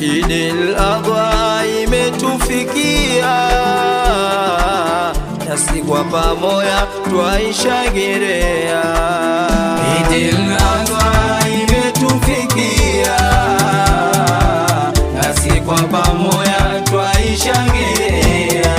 Idil Adha imetufikia, nasi kwa pamoja twaishangilia. Idil Adha imetufikia, nasi kwa pamoja twaishangilia.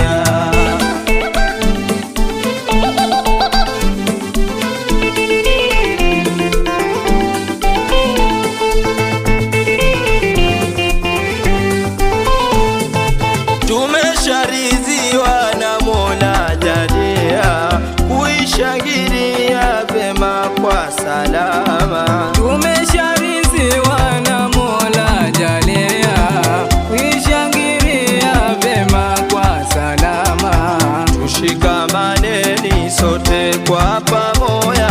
Tumeshariziwa na Mola jalia kuishangilia vema kwa salama. Tumeshariziwa na Mola jalia kuishangilia vema kwa salama. Tushikamaneni sote kwa pamoja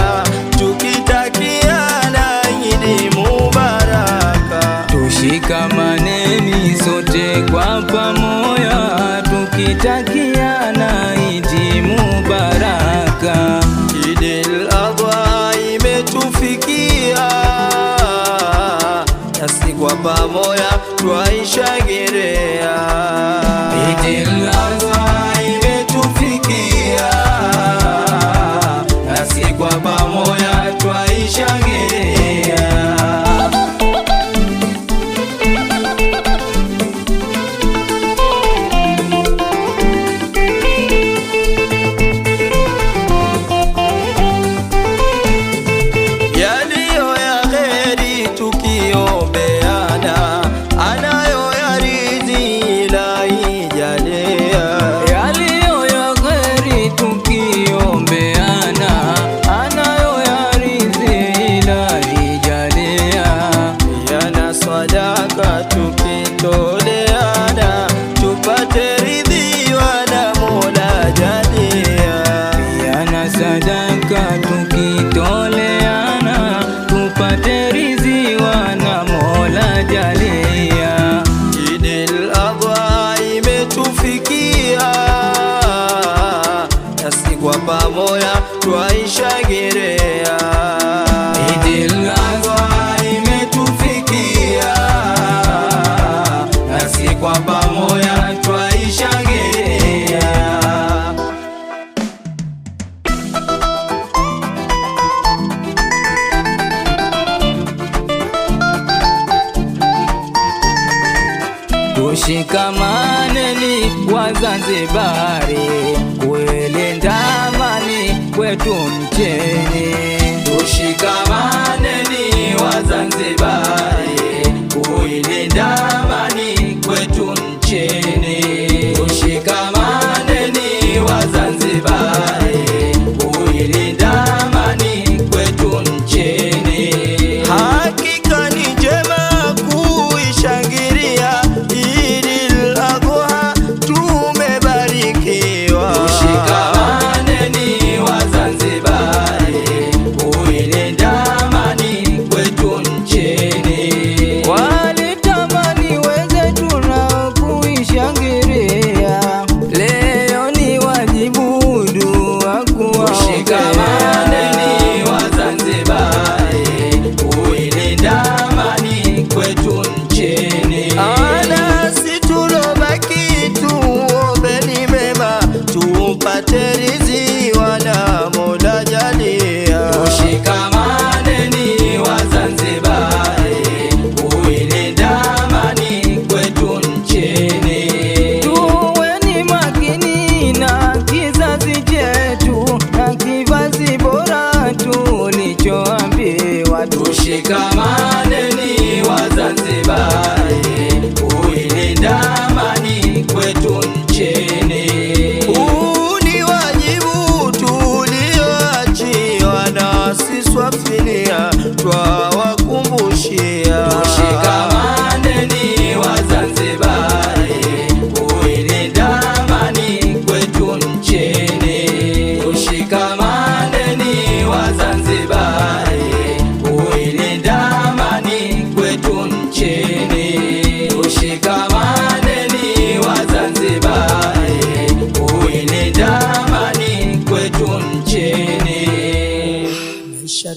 tukitakiana Idi Mubaraka. Tushikamaneni sote kwa pamoja tukitakiana Idi Mubaraka. Idil Adha imetufikia, nasi kwa pamoja twaishangilia. Idil Adha imetufikia, nasi kwa pamoja twaishangilia. Sadaka tukitoleana tupate ridhiwa na Mola jalia. Yana sadaka tukitoleana tupate ridhiwa na Mola jalia. Idil Adha imetufikia, nasi kwa pamoja twaishangilia. Idil Adha imetufikia, nasi kwa pamoja twaishangilia. Tushikamaneni Wazanzibari kuilinda amani kwetu mcheni. Tushikamaneni Wazanzibari kuilinda amani kwetu nchini. Tushikamaneni Wazanzibari kuilinda amani kwetu nchini. Hakika ni njema kuishangilia Idil Adha, tumebarikiwa. Tushikamaneni Wazanzibari kuilinda amani kwetu nchini. Walitamani wenzetu na kuishangilia, nchini. Maisha